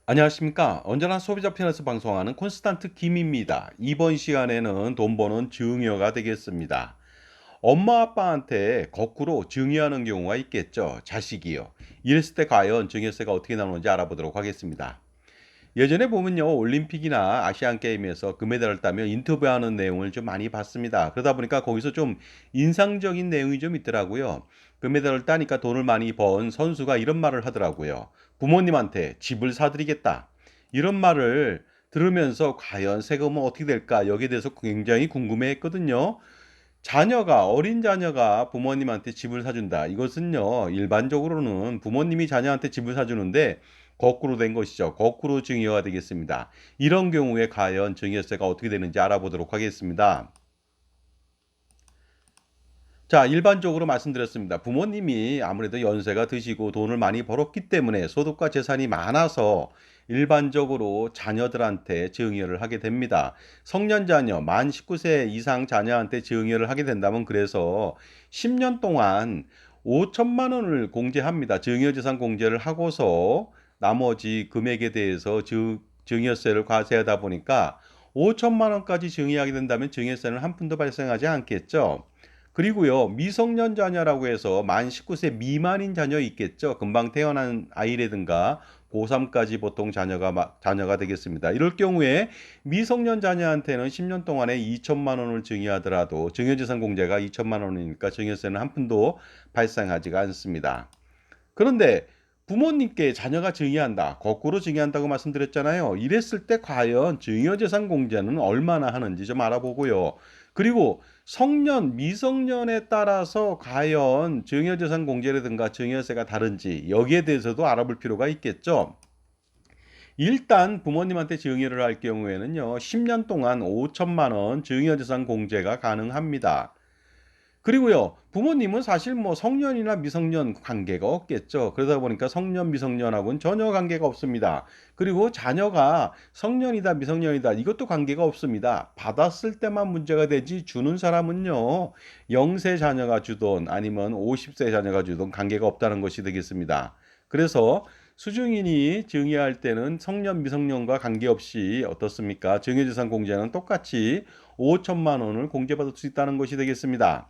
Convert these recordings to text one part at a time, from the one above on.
안녕하십니까. 언제나 소비자 편에서 방송하는 콘스탄트 김입니다. 이번 시간에는 돈 버는 증여가 되겠습니다. 엄마 아빠한테 거꾸로 증여하는 경우가 있겠죠. 자식이요. 이랬을 때 과연 증여세가 어떻게 나오는지 알아보도록 하겠습니다. 예전에 보면요, 올림픽이나 아시안 게임에서 금메달을 따면 인터뷰하는 내용을 좀 많이 봤습니다. 그러다 보니까 거기서 좀 인상적인 내용이 좀 있더라고요. 금메달을 따니까 돈을 많이 번 선수가 이런 말을 하더라고요. 부모님한테 집을 사드리겠다. 이런 말을 들으면서 과연 세금은 어떻게 될까? 여기에 대해서 굉장히 궁금해했거든요. 어린 자녀가 부모님한테 집을 사준다. 이것은요, 일반적으로는 부모님이 자녀한테 집을 사주는데 거꾸로 된 것이죠. 거꾸로 증여가 되겠습니다. 이런 경우에 과연 증여세가 어떻게 되는지 알아보도록 하겠습니다. 자, 일반적으로 말씀드렸습니다. 부모님이 아무래도 연세가 드시고 돈을 많이 벌었기 때문에 소득과 재산이 많아서 일반적으로 자녀들한테 증여를 하게 됩니다. 성년 자녀, 만 19세 이상 자녀한테 증여를 하게 된다면 그래서 10년 동안 5천만 원을 공제합니다. 증여재산 공제를 하고서 나머지 금액에 대해서 증여세를 과세하다 보니까 5천만 원까지 증여하게 된다면 증여세는 한 푼도 발생하지 않겠죠. 그리고요, 미성년 자녀라고 해서 만 19세 미만인 자녀 있겠죠. 금방 태어난 아이라든가 고3까지 보통 자녀가 되겠습니다. 이럴 경우에 미성년 자녀한테는 10년 동안에 2천만 원을 증여하더라도 증여재산 공제가 2천만 원이니까 증여세는 한 푼도 발생하지가 않습니다. 그런데 부모님께 자녀가 증여한다, 거꾸로 증여한다고 말씀드렸잖아요. 이랬을 때 과연 증여재산 공제는 얼마나 하는지 좀 알아보고요. 그리고 성년, 미성년에 따라서 과연 증여재산 공제라든가 증여세가 다른지 여기에 대해서도 알아볼 필요가 있겠죠. 일단 부모님한테 증여를 할 경우에는요, 10년 동안 5천만 원 증여재산 공제가 가능합니다. 그리고요, 부모님은 사실 뭐 성년이나 미성년 관계가 없겠죠. 그러다 보니까 성년, 미성년하고는 전혀 관계가 없습니다. 그리고 자녀가 성년이다, 미성년이다, 이것도 관계가 없습니다. 받았을 때만 문제가 되지, 주는 사람은요, 0세 자녀가 주던 아니면 50세 자녀가 주던 관계가 없다는 것이 되겠습니다. 그래서 수중인이 증여할 때는 성년, 미성년과 관계없이 어떻습니까? 증여재산 공제는 똑같이 5천만 원을 공제받을 수 있다는 것이 되겠습니다.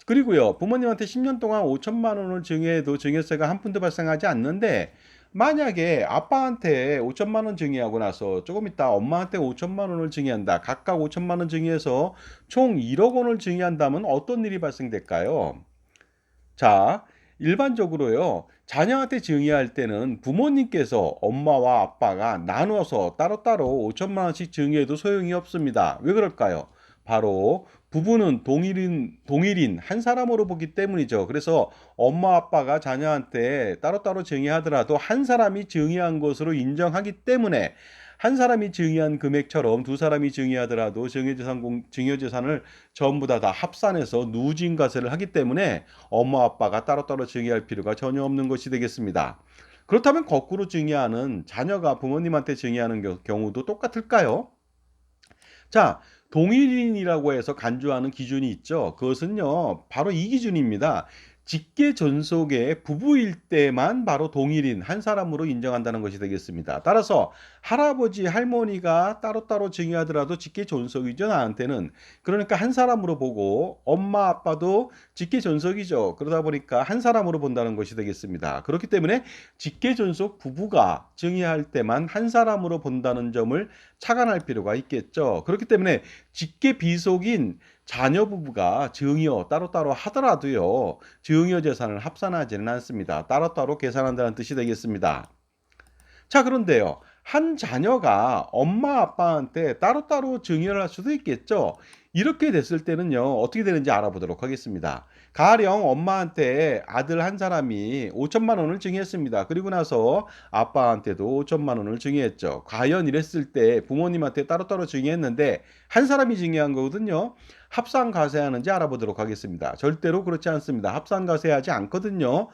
그리고요, 부모님한테 10년 동안 5천만 원을 증여해도 증여세가 한 푼도 발생하지 않는데, 만약에 아빠한테 5천만 원 증여하고 나서 조금 있다 엄마한테 5천만 원을 증여한다. 각각 5천만 원 증여해서 총 1억 원을 증여한다면 어떤 일이 발생될까요? 자, 일반적으로요, 자녀한테 증여할 때는 부모님께서 엄마와 아빠가 나눠서 따로따로 5천만 원씩 증여해도 소용이 없습니다. 왜 그럴까요? 바로 부부는 동일인 한 사람으로 보기 때문이죠. 그래서 엄마 아빠가 자녀한테 따로따로 증여하더라도 한 사람이 증여한 것으로 인정하기 때문에 한 사람이 증여한 금액처럼 두 사람이 증여하더라도 증여재산을 전부 다 합산해서 누진과세를 하기 때문에 엄마 아빠가 따로따로 증여할 필요가 전혀 없는 것이 되겠습니다. 그렇다면 거꾸로 증여하는 자녀가 부모님한테 증여하는 경우도 똑같을까요? 자, 동일인이라고 해서 간주하는 기준이 있죠. 그것은요, 바로 이 기준입니다. 직계 존속의 부부일 때만 바로 동일인 한 사람으로 인정한다는 것이 되겠습니다. 따라서 할아버지, 할머니가 따로따로 증여하더라도 직계 존속이죠, 나한테는. 그러니까 한 사람으로 보고 엄마, 아빠도 직계 존속이죠. 그러다 보니까 한 사람으로 본다는 것이 되겠습니다. 그렇기 때문에 직계 존속 부부가 증여할 때만 한 사람으로 본다는 점을 착안할 필요가 있겠죠. 그렇기 때문에 직계 비속인 자녀 부부가 증여 따로따로 하더라도요, 증여 재산을 합산하지는 않습니다. 따로따로 계산한다는 뜻이 되겠습니다. 자, 그런데요, 한 자녀가 엄마 아빠한테 따로따로 증여를 할 수도 있겠죠. 이렇게 됐을 때는요, 어떻게 되는지 알아보도록 하겠습니다. 가령 엄마한테 아들 한 사람이 5천만 원을 증여했습니다. 그리고 나서 아빠한테도 5천만 원을 증여했죠. 과연 이랬을 때 부모님한테 따로따로 증여했는데 한 사람이 증여한 거거든요. 합산과세하는지 알아보도록 하겠습니다. 절대로 그렇지 않습니다. 합산과세하지 않거든요.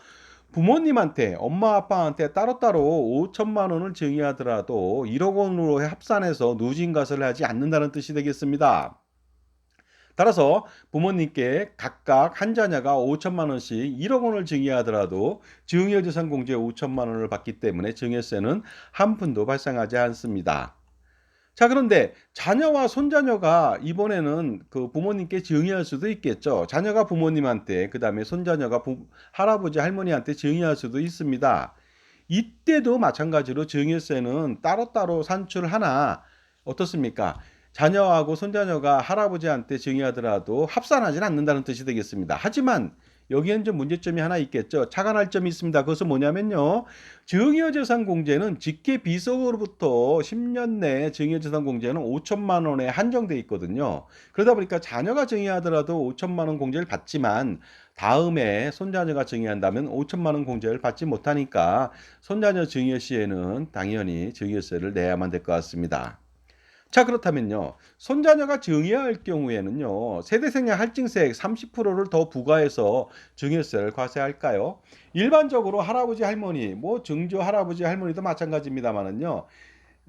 부모님한테, 엄마 아빠한테 따로따로 5천만 원을 증여하더라도 1억 원으로 합산해서 누진과세를 하지 않는다는 뜻이 되겠습니다. 따라서 부모님께 각각 한 자녀가 5천만 원씩 1억 원을 증여하더라도 증여재산 공제에 5천만 원을 받기 때문에 증여세는 한 푼도 발생하지 않습니다. 자, 그런데 자녀와 손자녀가 이번에는 그 부모님께 증여할 수도 있겠죠. 자녀가 부모님한테, 그다음에 손자녀가 할아버지 할머니한테 증여할 수도 있습니다. 이때도 마찬가지로 증여세는 따로따로 산출하나 어떻습니까? 자녀하고 손자녀가 할아버지한테 증여하더라도 합산하지는 않는다는 뜻이 되겠습니다. 하지만 여기엔 좀 문제점이 하나 있겠죠. 착안할 점이 있습니다. 그것은 뭐냐면요. 증여재산 공제는 직계 비속으로부터 10년 내에 증여재산 공제는 5천만 원에 한정돼 있거든요. 그러다 보니까 자녀가 증여하더라도 5천만 원 공제를 받지만 다음에 손자녀가 증여한다면 5천만 원 공제를 받지 못하니까 손자녀 증여 시에는 당연히 증여세를 내야만 될 것 같습니다. 자, 그렇다면요. 손자녀가 증여할 경우에는요. 세대생활 할증세액 30%를 더 부과해서 증여세를 과세할까요? 일반적으로 할아버지 할머니, 뭐 증조 할아버지 할머니도 마찬가지입니다만은요.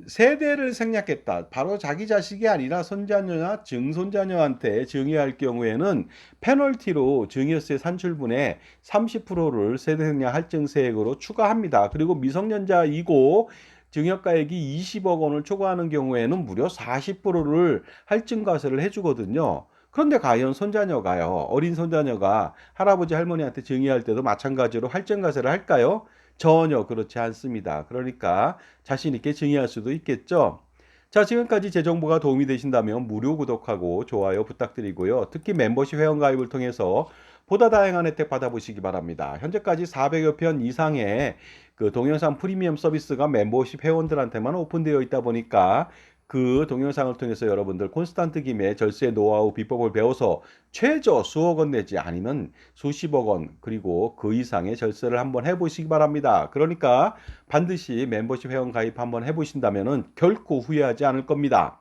세대를 생략했다. 바로 자기 자식이 아니라 손자녀나 증손자녀한테 증여할 경우에는 페널티로 증여세 산출분의 30%를 세대생활 할증세액으로 추가합니다. 그리고 미성년자이고 증여가액이 20억 원을 초과하는 경우에는 무려 40%를 할증과세를 해주거든요. 그런데 과연 손자녀가요, 어린 손자녀가 할아버지 할머니한테 증여할 때도 마찬가지로 할증과세를 할까요? 전혀 그렇지 않습니다. 그러니까 자신 있게 증여할 수도 있겠죠. 자, 지금까지 제 정보가 도움이 되신다면 무료 구독하고 좋아요 부탁드리고요. 특히 멤버십 회원 가입을 통해서 보다 다양한 혜택 받아보시기 바랍니다. 현재까지 400여 편 이상의 그 동영상 프리미엄 서비스가 멤버십 회원들한테만 오픈되어 있다 보니까 그 동영상을 통해서 여러분들 콘스탄트 김의 절세 노하우 비법을 배워서 최저 수억 원 내지 아니면 수십억 원 그리고 그 이상의 절세를 한번 해보시기 바랍니다. 그러니까 반드시 멤버십 회원 가입 한번 해보신다면 결코 후회하지 않을 겁니다.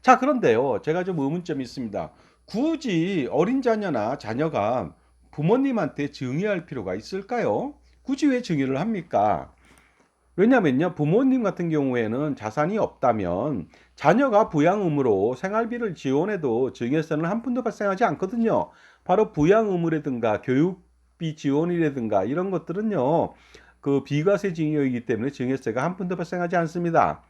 자, 그런데요. 제가 좀 의문점이 있습니다. 굳이 어린 자녀나 자녀가 부모님한테 증여할 필요가 있을까요? 굳이 왜 증여를 합니까? 왜냐면요, 부모님 같은 경우에는 자산이 없다면 자녀가 부양 의무로 생활비를 지원해도 증여세는 한 푼도 발생하지 않거든요. 바로 부양 의무라든가 교육비 지원이라든가 이런 것들은요, 그 비과세 증여이기 때문에 증여세가 한 푼도 발생하지 않습니다.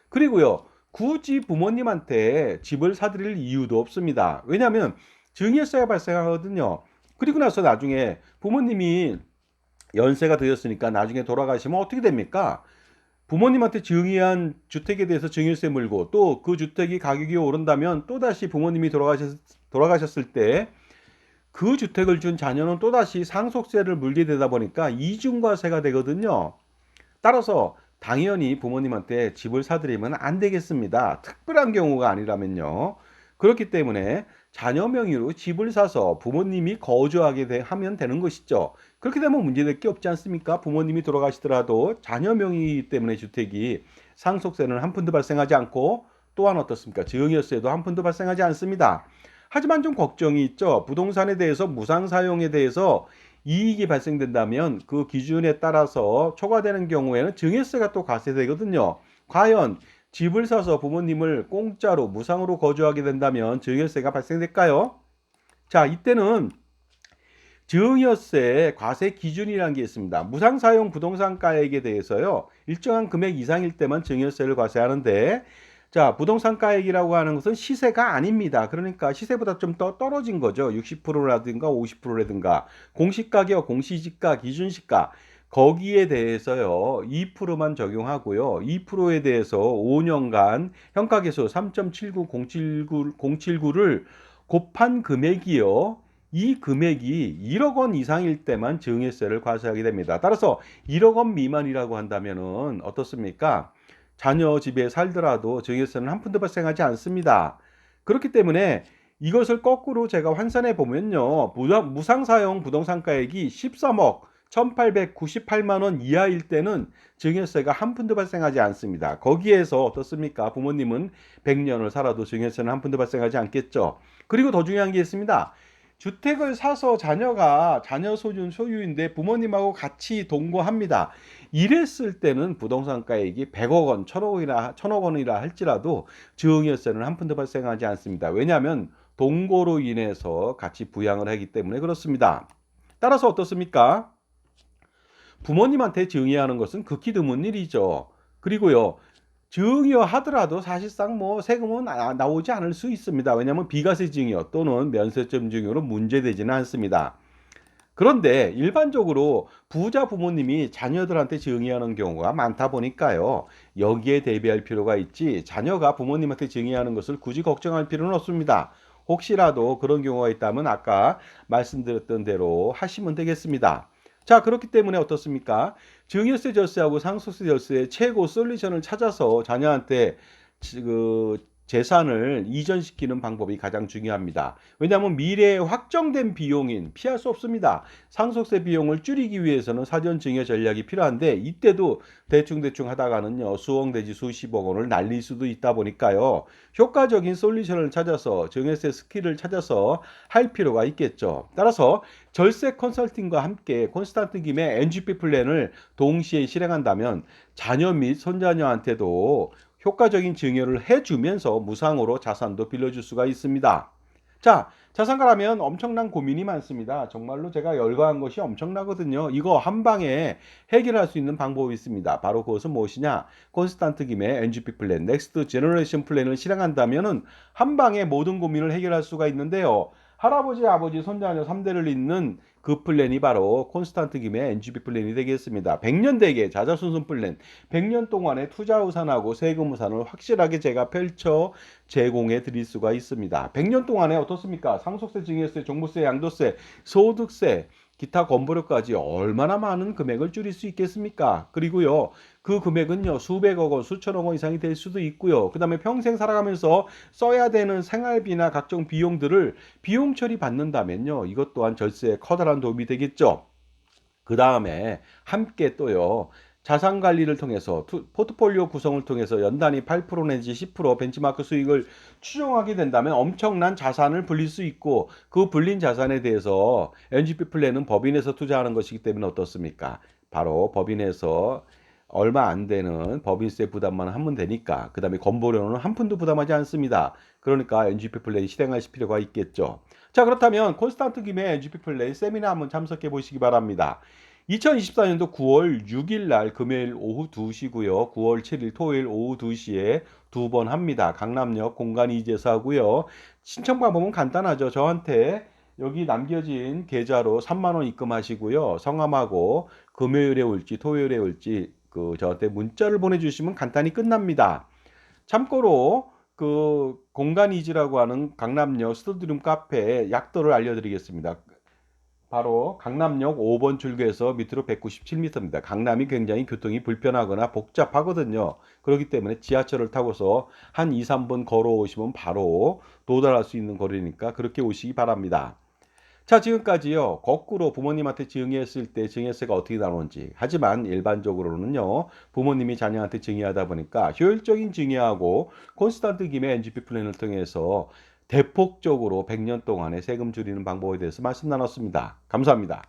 그리고요, 굳이 부모님한테 집을 사드릴 이유도 없습니다. 왜냐하면 증여세가 발생하거든요. 그리고 나서 나중에 부모님이 연세가 드셨으니까 나중에 돌아가시면 어떻게 됩니까? 부모님한테 증여한 주택에 대해서 증여세 물고 또 그 주택이 가격이 오른다면 또다시 부모님이 돌아가셨을 때 그 주택을 준 자녀는 또다시 상속세를 물게 되다 보니까 이중과세가 되거든요. 따라서 당연히 부모님한테 집을 사드리면 안 되겠습니다. 특별한 경우가 아니라면요. 그렇기 때문에 자녀 명의로 집을 사서 부모님이 거주하게 하면 되는 것이죠. 그렇게 되면 문제될 게 없지 않습니까? 부모님이 돌아가시더라도 자녀 명의이기 때문에 주택이 상속세는 한 푼도 발생하지 않고 또한 어떻습니까? 증여세도 한 푼도 발생하지 않습니다. 하지만 좀 걱정이 있죠. 부동산에 대해서 무상 사용에 대해서 이익이 발생된다면 그 기준에 따라서 초과되는 경우에는 증여세가 또 과세되거든요. 과연 집을 사서 부모님을 공짜로 무상으로 거주하게 된다면 증여세가 발생될까요? 자, 이때는 증여세 과세 기준이라는 게 있습니다. 무상 사용 부동산가액에 대해서요, 일정한 금액 이상일 때만 증여세를 과세하는데, 자, 부동산가액이라고 하는 것은 시세가 아닙니다. 그러니까 시세보다 좀 더 떨어진 거죠. 60%라든가 50%라든가 공시가격, 공시지가, 기준시가 거기에 대해서요 2%만 적용하고요. 2%에 대해서 5년간 현가계수 3.79079를 곱한 금액이요. 이 금액이 1억 원 이상일 때만 증여세를 과세하게 됩니다. 따라서 1억 원 미만이라고 한다면은 어떻습니까? 자녀 집에 살더라도 증여세는 한 푼도 발생하지 않습니다. 그렇기 때문에 이것을 거꾸로 제가 환산해 보면요. 무상사용 부동산가액이 13억 1898만 원 이하일 때는 증여세가 한 푼도 발생하지 않습니다. 거기에서 어떻습니까? 부모님은 100년을 살아도 증여세는 한 푼도 발생하지 않겠죠. 그리고 더 중요한 게 있습니다. 주택을 사서 자녀가 자녀 소유인데 부모님하고 같이 동거합니다. 이랬을 때는 부동산가액이 100억 원, 1000억 원이라 할지라도 증여세는 한 푼도 발생하지 않습니다. 왜냐하면 동거로 인해서 같이 부양을 하기 때문에 그렇습니다. 따라서 어떻습니까? 부모님한테 증여하는 것은 극히 드문 일이죠. 그리고요. 증여하더라도 사실상 뭐 세금은 나오지 않을 수 있습니다. 왜냐하면 비과세 증여 또는 면세점 증여로 문제되지는 않습니다. 그런데 일반적으로 부자 부모님이 자녀들한테 증여하는 경우가 많다 보니까요. 여기에 대비할 필요가 있지 자녀가 부모님한테 증여하는 것을 굳이 걱정할 필요는 없습니다. 혹시라도 그런 경우가 있다면 아까 말씀드렸던 대로 하시면 되겠습니다. 자, 그렇기 때문에 어떻습니까? 증여세 절세하고 상속세 절세의 최고 솔루션을 찾아서 자녀한테 그 재산을 이전시키는 방법이 가장 중요합니다. 왜냐하면 미래에 확정된 비용인 피할 수 없습니다. 상속세 비용을 줄이기 위해서는 사전 증여 전략이 필요한데 이때도 대충 하다가는요 수억 내지 수십억 원을 날릴 수도 있다 보니까요 효과적인 솔루션을 찾아서 증여세 스킬을 찾아서 할 필요가 있겠죠. 따라서 절세 컨설팅과 함께 콘스탄트 김의 NGP 플랜을 동시에 실행한다면 자녀 및 손자녀한테도 효과적인 증여를 해주면서 무상으로 자산도 빌려줄 수가 있습니다. 자, 자산가라면 엄청난 고민이 많습니다. 정말로 제가 열거한 것이 엄청나거든요. 이거 한 방에 해결할 수 있는 방법이 있습니다. 바로 그것은 무엇이냐? 콘스탄트 김의 NGP 플랜, 넥스트 제너레이션 플랜을 실행한다면은 한 방에 모든 고민을 해결할 수가 있는데요. 할아버지, 아버지, 손자녀 3대를 잇는 그 플랜이 바로 콘스탄트 김의 NGP 플랜이 되겠습니다. 100년 대계 자자손손 플랜, 100년 동안의 투자 우산하고 세금 우산을 확실하게 제가 펼쳐 제공해 드릴 수가 있습니다. 100년 동안에 어떻습니까? 상속세, 증여세, 종부세, 양도세, 소득세, 기타 건보료까지 얼마나 많은 금액을 줄일 수 있겠습니까? 그리고요, 그 금액은요, 수백억 원, 수천억 원 이상이 될 수도 있고요. 그 다음에 평생 살아가면서 써야 되는 생활비나 각종 비용들을 비용 처리 받는다면요, 이것 또한 절세에 커다란 도움이 되겠죠. 그 다음에 함께 또요. 자산 관리를 통해서 포트폴리오 구성을 통해서 연단위 8% 내지 10% 벤치마크 수익을 추정하게 된다면 엄청난 자산을 불릴 수 있고 그 불린 자산에 대해서 NGP 플랜은 법인에서 투자하는 것이기 때문에 어떻습니까? 바로 법인에서 얼마 안 되는 법인세 부담만 하면 되니까 그 다음에 건보료는 한 푼도 부담하지 않습니다. 그러니까 NGP 플랜이 실행할 필요가 있겠죠. 자, 그렇다면 콘스탄트 김의 NGP 플랜 세미나 한번 참석해 보시기 바랍니다. 2024년도 9월 6일 날 금요일 오후 2시고요. 9월 7일 토요일 오후 2시에 두 번 합니다. 강남역 공간 이재서 하고요. 신청 방법은 간단하죠. 저한테 여기 남겨진 계좌로 3만 원 입금하시고요. 성함하고 금요일에 올지 토요일에 올지 저한테 문자를 보내주시면 간단히 끝납니다. 참고로 그 공간 이지라고 하는 강남역 스튜디룸 카페의 약도를 알려드리겠습니다. 바로 강남역 5번 출구에서 밑으로 197m입니다. 강남이 굉장히 교통이 불편하거나 복잡하거든요. 그렇기 때문에 지하철을 타고서 한 2, 3분 걸어오시면 바로 도달할 수 있는 거리니까 그렇게 오시기 바랍니다. 자, 지금까지요. 거꾸로 부모님한테 증여했을 때 증여세가 어떻게 나오는지. 하지만 일반적으로는요. 부모님이 자녀한테 증여하다 보니까 효율적인 증여하고 콘스탄트 김의 NGP 플랜을 통해서 대폭적으로 100년 동안의 세금 줄이는 방법에 대해서 말씀 나눴습니다. 감사합니다.